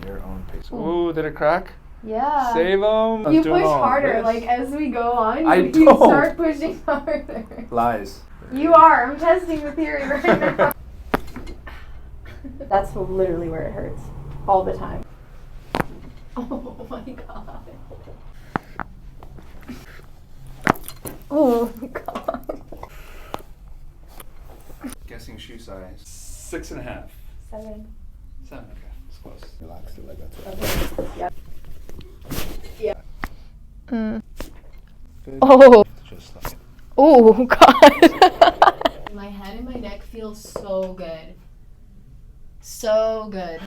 your own pace. Ooh, did it crack? Yeah. Save them. You push harder, like as we go on. You don't. start pushing harder. Lies. You are. I'm testing the theory right now. That's literally where it hurts. All the time. Oh my god. Oh my god. Guessing shoe size. 6.5. 7. 7, okay. It's close. Relax it like that's Okay. Yep. Yeah. good. Oh. Just like Oh god. My head and my neck feel so good. So good.